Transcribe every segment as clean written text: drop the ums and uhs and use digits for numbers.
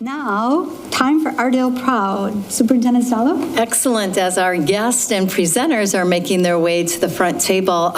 Now, time for Rdale Proud. Superintendent Salo? Excellent. As our guests and presenters are making their way to the front table,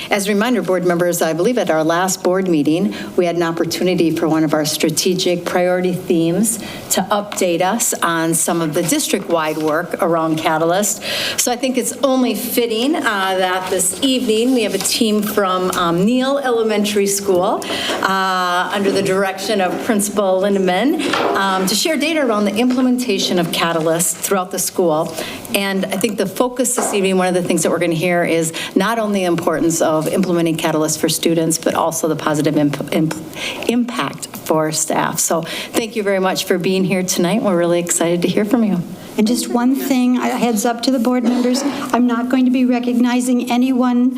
as a reminder, board members, I believe at our last board meeting, we had an opportunity for one of our strategic priority themes to update us on some of the district-wide work around Catalyst. So I think it's only fitting that this evening we have a team from Neill Elementary School under the direction of Principal Lindeman to share data around the implementation of Catalyst throughout the school. And I think the focus this evening, one of the things that we're going to hear is not only the importance of implementing Catalyst for students, but also the positive impact for staff. So thank you very much for being here tonight. We're really excited to hear from you. And just one thing, a heads up to the board members, I'm not going to be recognizing anyone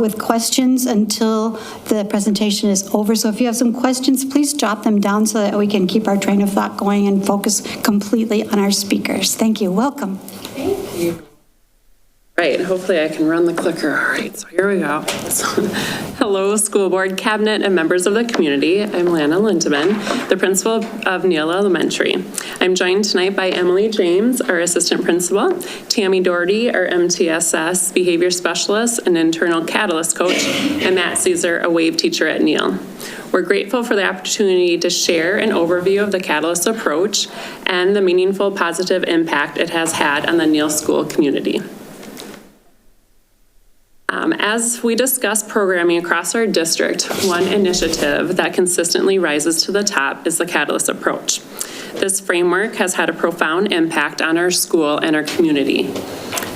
with questions until the presentation is over. So if you have some questions, please jot them down so that we can keep our train of thought going and focus completely on our speakers. Thank you. Welcome. Thank you. Right, hopefully I can run the clicker. All right, so here we go. Hello, school board, cabinet, and members of the community. I'm Lana Lindeman, the principal of Neill Elementary. I'm joined tonight by Emily James, our assistant principal, Tammy Doherty, our MTSS behavior specialist and internal Catalyst coach, and Matt Caesar, a WAVE teacher at Neill. We're grateful for the opportunity to share an overview of the Catalyst approach and the meaningful positive impact it has had on the Neill school community. As we discuss programming across our district, one initiative that consistently rises to the top is the Catalyst approach. This framework has had a profound impact on our school and our community.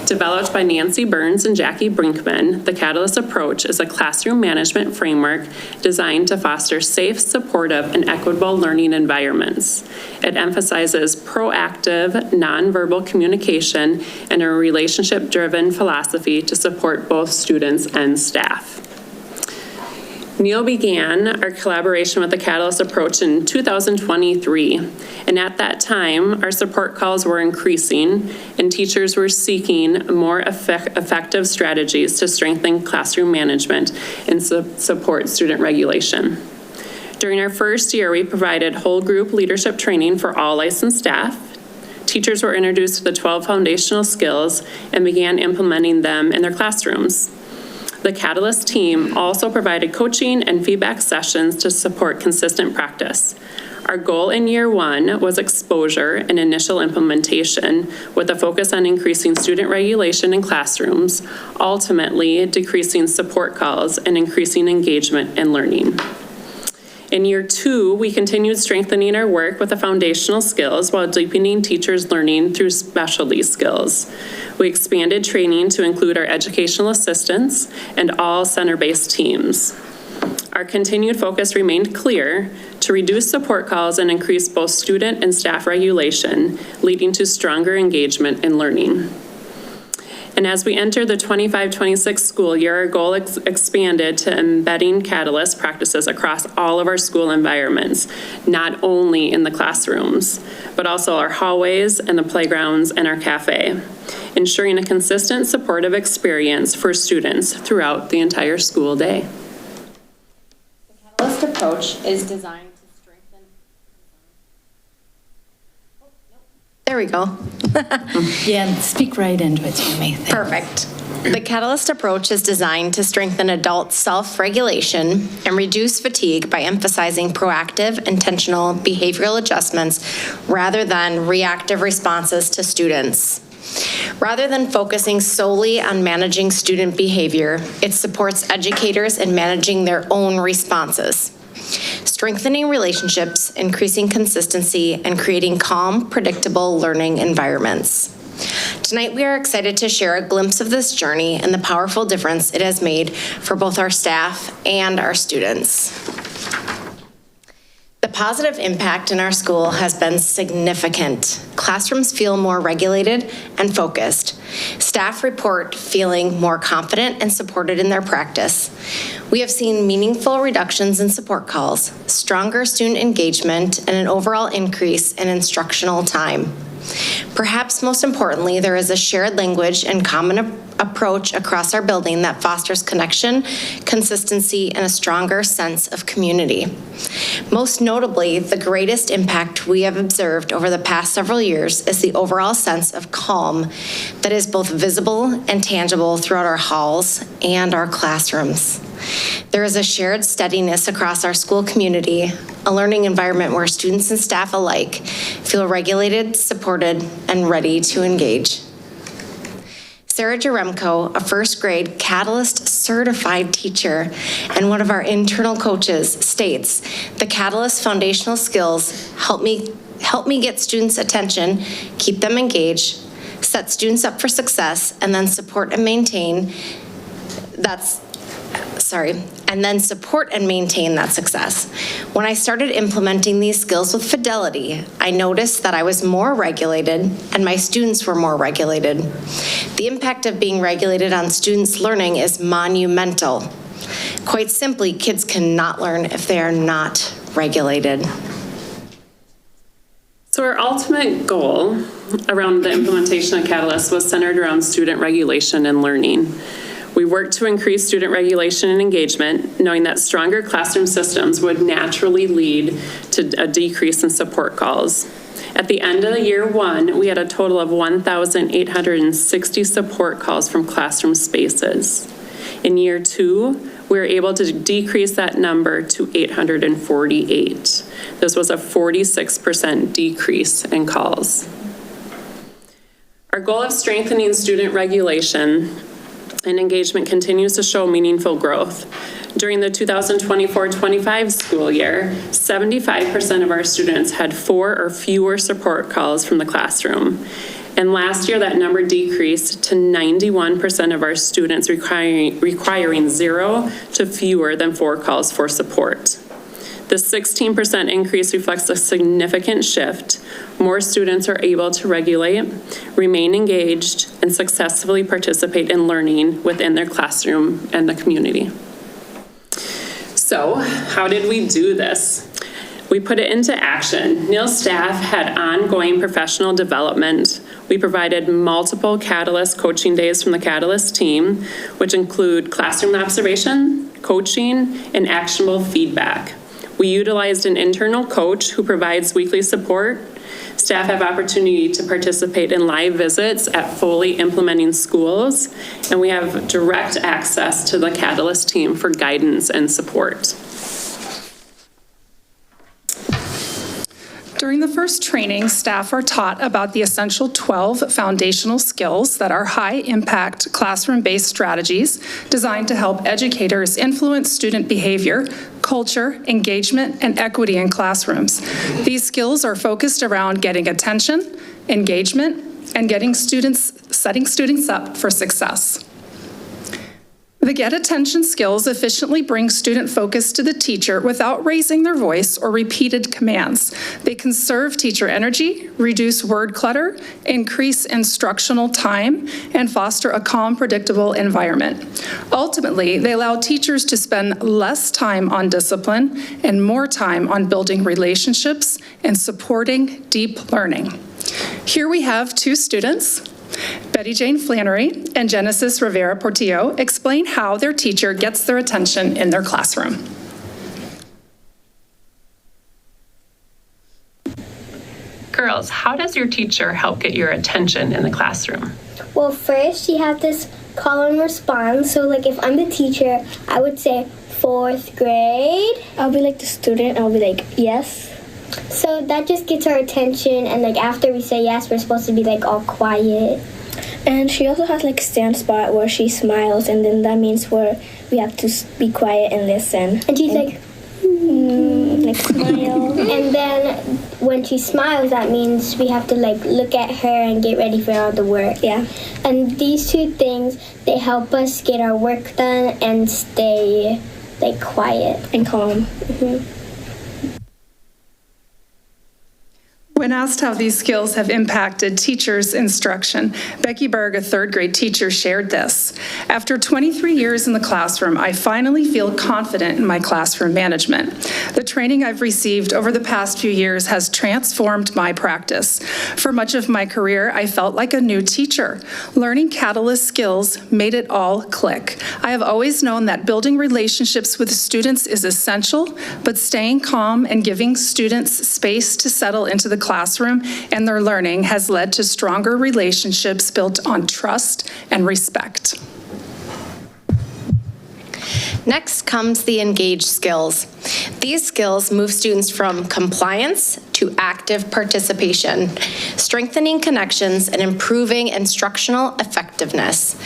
Developed by Nancy Burns and Jackie Brinkman, the Catalyst approach is a classroom management framework designed to foster safe, supportive, and equitable learning environments. It emphasizes proactive, nonverbal communication and a relationship-driven philosophy to support both students and staff. Neill began our collaboration with the Catalyst approach in 2023, and at that time, our support calls were increasing and teachers were seeking more effective strategies to strengthen classroom management and support student regulation. During our first year, we provided whole group leadership training for all licensed staff. Teachers were introduced to the 12 foundational skills and began implementing them in their classrooms. The Catalyst team also provided coaching and feedback sessions to support consistent practice. Our goal in year one was exposure and initial implementation with a focus on increasing student regulation in classrooms, ultimately decreasing support calls and increasing engagement and learning. In year two, we continued strengthening our work with the foundational skills while deepening teachers' learning through specialty skills. We expanded training to include our educational assistants and all center-based teams. Our continued focus remained clear: to reduce support calls and increase both student and staff regulation, leading to stronger engagement and learning. And as we enter the 25-26 school year, our goal expanded to embedding Catalyst practices across all of our school environments, not only in the classrooms, but also our hallways and the playgrounds and our cafe, ensuring a consistent supportive experience for students throughout the entire school day. The Catalyst approach is designed to strengthen. There we go. Yeah, speak right into it, Tammy. Perfect. The Catalyst approach is designed to strengthen adult self-regulation and reduce fatigue by emphasizing proactive, intentional behavioral adjustments rather than reactive responses to students. Rather than focusing solely on managing student behavior, it supports educators in managing their own responses, strengthening relationships, increasing consistency, and creating calm, predictable learning environments. Tonight, we are excited to share a glimpse of this journey and the powerful difference it has made for both our staff and our students. The positive impact in our school has been significant. Classrooms feel more regulated and focused. Staff report feeling more confident and supported in their practice. We have seen meaningful reductions in support calls, stronger student engagement, and an overall increase in instructional time. Perhaps most importantly, there is a shared language and common approach across our building that fosters connection, consistency, and a stronger sense of community. Most notably, the greatest impact we have observed over the past several years is the overall sense of calm that is both visible and tangible throughout our halls and our classrooms. There is a shared steadiness across our school community, a learning environment where students and staff alike feel regulated, supported, and ready to engage. Sarah Jaremko, a first grade Catalyst certified teacher and one of our internal coaches, states, "The Catalyst foundational skills help me get students' attention, keep them engaged, set students up for success, and then support and maintain that success. When I started implementing these skills with fidelity, I noticed that I was more regulated and my students were more regulated. The impact of being regulated on students' learning is monumental. Quite simply, kids cannot learn if they are not regulated." So our ultimate goal around the implementation of Catalyst was centered around student regulation and learning. We worked to increase student regulation and engagement, knowing that stronger classroom systems would naturally lead to a decrease in support calls. At the end of year one, we had a total of 1,860 support calls from classroom spaces. In year two, we were able to decrease that number to 848. This was a 46% decrease in calls. Our goal of strengthening student regulation and engagement continues to show meaningful growth. During the 2024-25 school year, 75% of our students had 4 or fewer support calls from the classroom. And last year, that number decreased to 91% of our students requiring 0 to fewer than 4 calls for support. The 16% increase reflects a significant shift. More students are able to regulate, remain engaged, and successfully participate in learning within their classroom and the community. So, how did we do this? We put it into action. Neill staff had ongoing professional development. We provided multiple Catalyst coaching days from the Catalyst team, which include classroom observation, coaching, and actionable feedback. We utilized an internal coach who provides weekly support. Staff have opportunity to participate in live visits at fully implementing schools, and we have direct access to the Catalyst team for guidance and support. During the first training, staff are taught about the essential 12 foundational skills that are high-impact classroom-based strategies designed to help educators influence student behavior, culture, engagement, and equity in classrooms. These skills are focused around getting attention, engagement, and setting students up for success. The get attention skills efficiently bring student focus to the teacher without raising their voice or repeated commands. They conserve teacher energy, reduce word clutter, increase instructional time, and foster a calm, predictable environment. Ultimately, they allow teachers to spend less time on discipline and more time on building relationships and supporting deep learning. Here we have 2 students, Betty Jane Flannery and Genesis Rivera Portillo, explain how their teacher gets their attention in their classroom. Girls, how does your teacher help get your attention in the classroom? Well, first you have this call and response. So like if I'm the teacher, I would say 4th grade. I'll be like the student, I'll be like, yes. So that just gets our attention, and like after we say yes, we're supposed to be like all quiet. And she also has like stand spot where she smiles, and then that means we have to be quiet and listen. And she's like smile. And then when she smiles, that means we have to like look at her and get ready for all the work. Yeah. And these 2 things, they help us get our work done and stay like quiet and calm. Mm-hmm. When asked how these skills have impacted teachers' instruction, Becky Berg, a third grade teacher, shared this. After 23 years in the classroom, I finally feel confident in my classroom management. The training I've received over the past few years has transformed my practice. For much of my career, I felt like a new teacher. Learning Catalyst skills made it all click. I have always known that building relationships with students is essential, but staying calm and giving students space to settle into the classroom and their learning has led to stronger relationships built on trust and respect. Next comes the engage skills. These skills move students from compliance to active participation, strengthening connections and improving instructional effectiveness.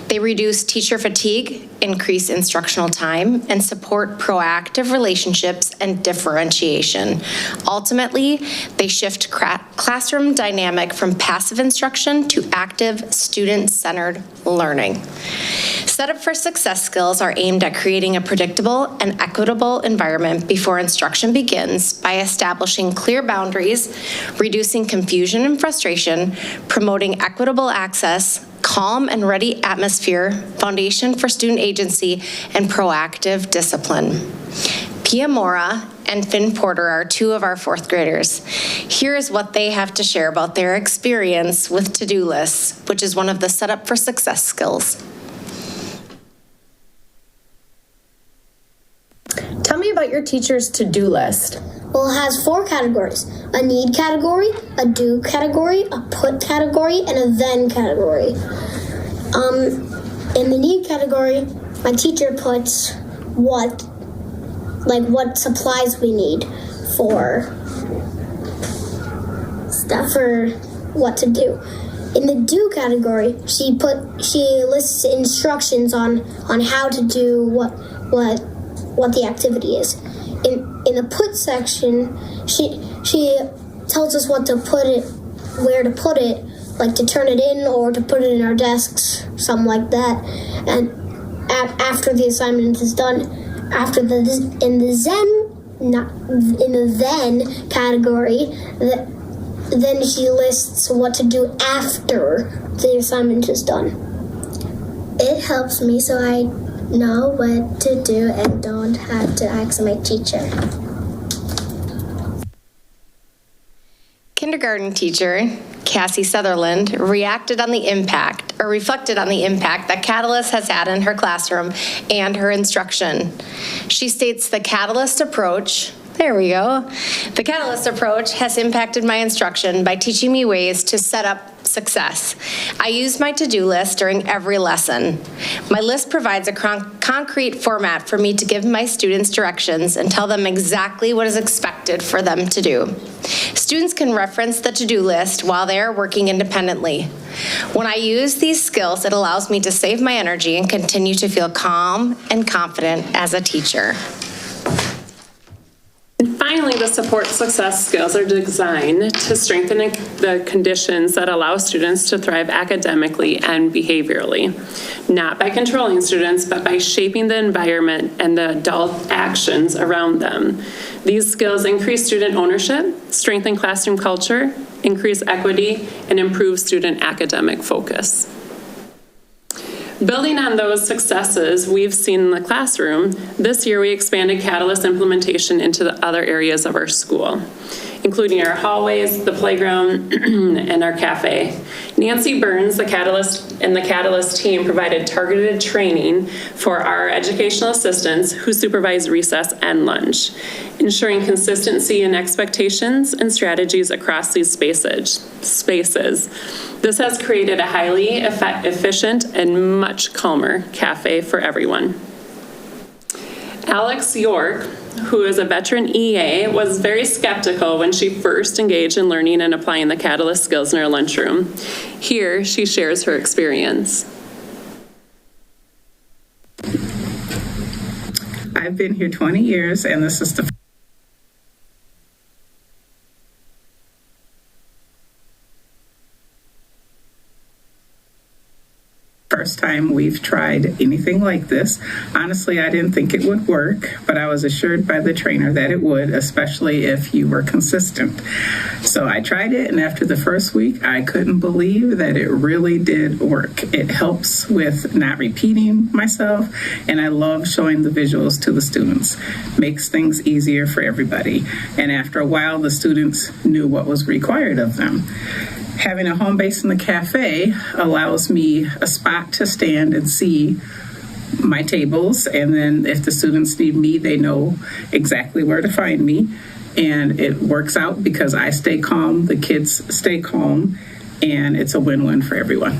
They reduce teacher fatigue, increase instructional time, and support proactive relationships and differentiation. Ultimately, they shift classroom dynamic from passive instruction to active, student-centered learning. Set Up for Success skills are aimed at creating a predictable and equitable environment before instruction begins by establishing clear boundaries, reducing confusion and frustration, promoting equitable access, calm and ready atmosphere, foundation for student agency, and proactive discipline. Pia Mora and Finn Porter are two of our fourth graders. Here is what they have to share about their experience with to-do lists, which is one of the Set Up for Success skills. Tell me about your teacher's to-do list. Well, it has 4 categories: a need category, a do category, a put category, and a then category. In the need category, my teacher puts what supplies we need for stuff for what to do. In the do category, she lists instructions on how to do what the activity is. In the put section, she tells us what to put it, where to put it, like to turn it in or to put it in our desks, something like that. And after the assignment is done, in the then category, then she lists what to do after the assignment is done. It helps me so I know what to do and don't have to ask my teacher. Kindergarten teacher Cassie Sutherland reflected on the impact that Catalyst has had in her classroom and her instruction. She states the Catalyst approach has impacted my instruction by teaching me ways to set up success. I use my to-do list during every lesson. My list provides a concrete format for me to give my students directions and tell them exactly what is expected for them to do. Students can reference the to-do list while they are working independently. When I use these skills, it allows me to save my energy and continue to feel calm and confident as a teacher. And finally, the support success skills are designed to strengthen the conditions that allow students to thrive academically and behaviorally, not by controlling students, but by shaping the environment and the adult actions around them. These skills increase student ownership, strengthen classroom culture, increase equity, and improve student academic focus. Building on those successes we've seen in the classroom, this year we expanded Catalyst implementation into the other areas of our school, including our hallways, the playground, and our cafe. Nancy Burns, the Catalyst team provided targeted training for our educational assistants who supervise recess and lunch, ensuring consistency in expectations and strategies across these spaces. This has created a highly efficient and much calmer cafe for everyone. Alex York, who is a veteran EA, was very skeptical when she first engaged in learning and applying the Catalyst skills in her lunchroom. Here, she shares her experience. I've been here 20 years, and this is the First time we've tried anything like this. Honestly, I didn't think it would work, but I was assured by the trainer that it would, especially if you were consistent. So I tried it, and after the first week, I couldn't believe that it really did work. It helps with not repeating myself, and I love showing the visuals to the students. Makes things easier for everybody. And after a while, the students knew what was required of them. Having a home base in the cafe allows me a spot to stand and see my tables, and then if the students need me, they know exactly where to find me. And it works out because I stay calm, the kids stay calm, and it's a win-win for everyone.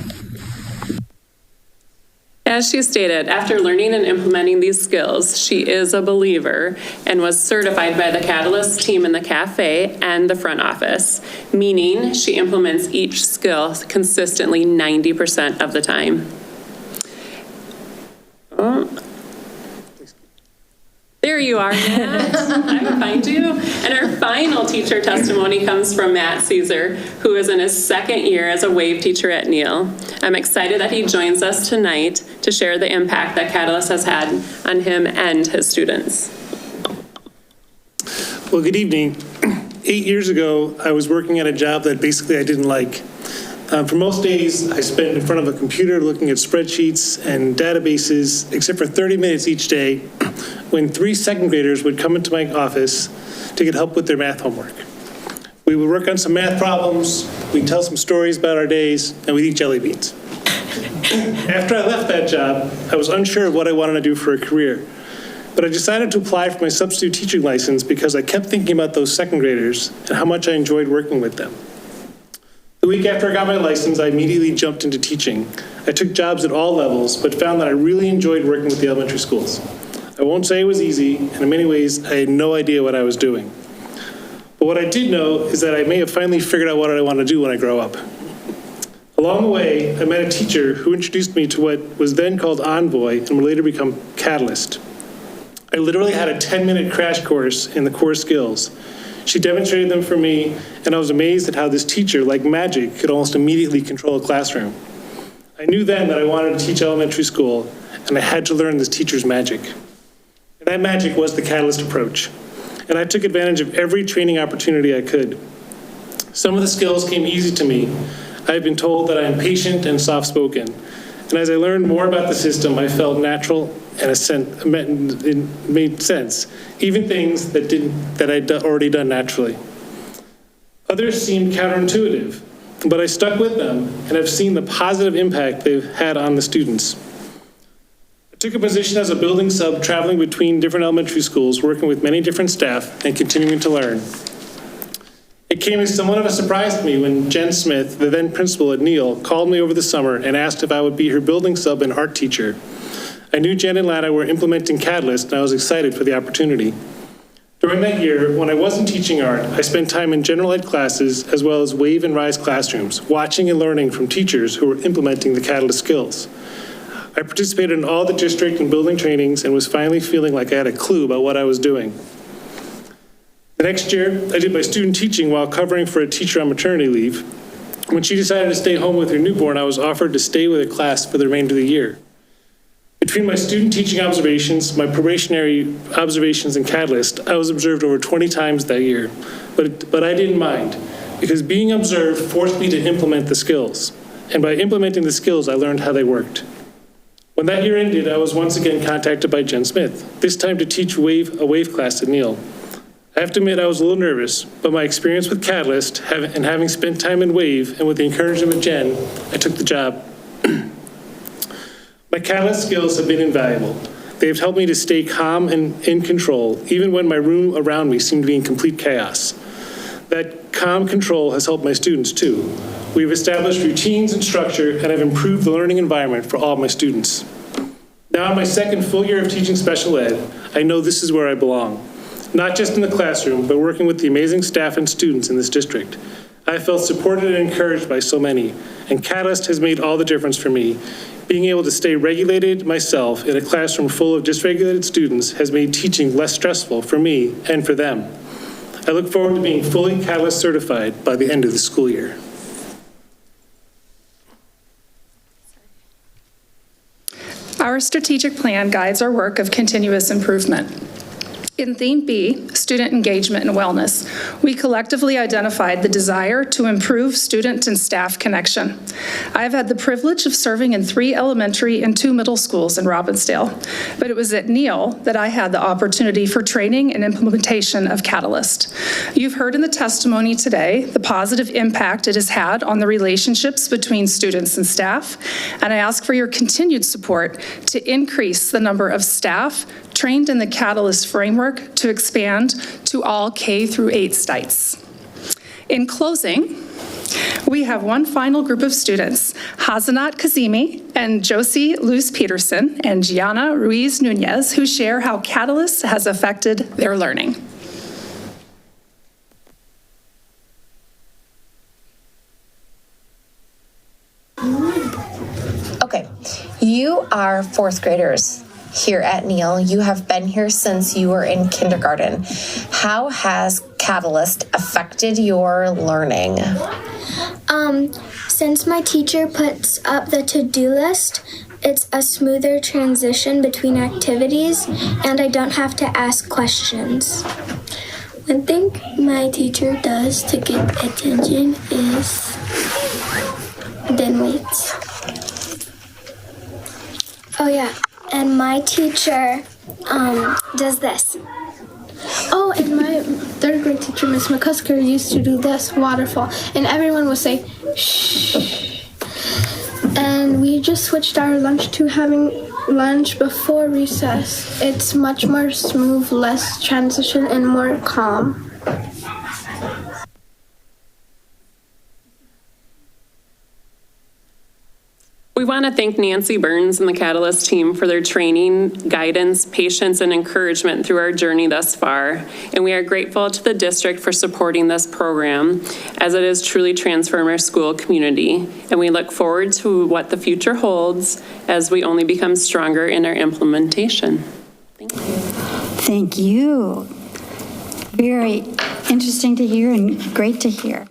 As she stated, after learning and implementing these skills, she is a believer and was certified by the Catalyst team in the cafe and the front office, meaning she implements each skill consistently 90% of the time. There you are, Matt. I will find you. And our final teacher testimony comes from Matt Caesar, who is in his second year as a WAVE teacher at Neill. I'm excited that he joins us tonight to share the impact that Catalyst has had on him and his students. Well, good evening. 8 years ago, I was working at a job that basically I didn't like. For most days, I spent in front of a computer looking at spreadsheets and databases, except for 30 minutes each day, when 3 second graders would come into my office to get help with their math homework. We would work on some math problems, we'd tell some stories about our days, and we'd eat jelly beans. After I left that job, I was unsure of what I wanted to do for a career, but I decided to apply for my substitute teaching license because I kept thinking about those second graders and how much I enjoyed working with them. The week after I got my license, I immediately jumped into teaching. I took jobs at all levels, but found that I really enjoyed working with the elementary schools. I won't say it was easy, and in many ways, I had no idea what I was doing. But what I did know is that I may have finally figured out what I want to do when I grow up. Along the way, I met a teacher who introduced me to what was then called Envoy and would later become Catalyst. I literally had a 10-minute crash course in the core skills. She demonstrated them for me, and I was amazed at how this teacher, like magic, could almost immediately control a classroom. I knew then that I wanted to teach elementary school, and I had to learn this teacher's magic. And that magic was the Catalyst approach. And I took advantage of every training opportunity I could. Some of the skills came easy to me. I've been told that I am patient and soft-spoken. And as I learned more about the system, I felt natural and it made sense, even things that I'd already done naturally. Others seemed counterintuitive, but I stuck with them, and I've seen the positive impact they've had on the students. I took a position as a building sub, traveling between different elementary schools, working with many different staff, and continuing to learn. It came as somewhat of a surprise to me when Jen Smith, the then principal at Neill, called me over the summer and asked if I would be her building sub and art teacher. I knew Jen and Lana were implementing Catalyst, and I was excited for the opportunity. During that year, when I wasn't teaching art, I spent time in general ed classes as well as WAVE and RISE classrooms, watching and learning from teachers who were implementing the Catalyst skills. I participated in all the district and building trainings and was finally feeling like I had a clue about what I was doing. The next year, I did my student teaching while covering for a teacher on maternity leave. When she decided to stay home with her newborn, I was offered to stay with her class for the remainder of the year. Between my student teaching observations, my probationary observations, and Catalyst, I was observed over 20 times that year. But I didn't mind, because being observed forced me to implement the skills. And by implementing the skills, I learned how they worked. When that year ended, I was once again contacted by Jen Smith, this time to teach a WAVE class at Neill. I have to admit I was a little nervous, but my experience with Catalyst and having spent time in WAVE and with the encouragement of Jen, I took the job. My Catalyst skills have been invaluable. They have helped me to stay calm and in control, even when my room around me seemed to be in complete chaos. That calm control has helped my students too. We've established routines and structure and have improved the learning environment for all of my students. Now in my second full year of teaching special ed, I know this is where I belong. Not just in the classroom, but working with the amazing staff and students in this district. I felt supported and encouraged by so many, and Catalyst has made all the difference for me. Being able to stay regulated myself in a classroom full of dysregulated students has made teaching less stressful for me and for them. I look forward to being fully Catalyst certified by the end of the school year. Our strategic plan guides our work of continuous improvement. In Theme B, Student Engagement and Wellness, we collectively identified the desire to improve student and staff connection. I have had the privilege of serving in 3 elementary and 2 middle schools in Robbinsdale, but it was at Neill that I had the opportunity for training and implementation of Catalyst. You've heard in the testimony today the positive impact it has had on the relationships between students and staff, and I ask for your continued support to increase the number of staff trained in the Catalyst framework to expand to all K through 8 sites. In closing, we have one final group of students, Hazanat Kazimi and Josie Luz Peterson and Gianna Ruiz Nunez, who share how Catalyst has affected their learning. Okay, you are 4th graders here at Neill. You have been here since you were in kindergarten. How has Catalyst affected your learning? Since my teacher puts up the to-do list, it's a smoother transition between activities, and I don't have to ask questions. One thing my teacher does to get attention is then waits. Oh yeah, and my teacher does this. Oh, and my 3rd grade teacher, Miss McCusker, used to do this waterfall, and everyone would say, shh. And we just switched our lunch to having lunch before recess. It's much more smooth, less transition, and more calm. We want to thank Nancy Burns and the Catalyst team for their training, guidance, patience, and encouragement through our journey thus far. And we are grateful to the district for supporting this program, as it has truly transformed our school community. And we look forward to what the future holds as we only become stronger in our implementation. Thank you. Thank you. Very interesting to hear and great to hear.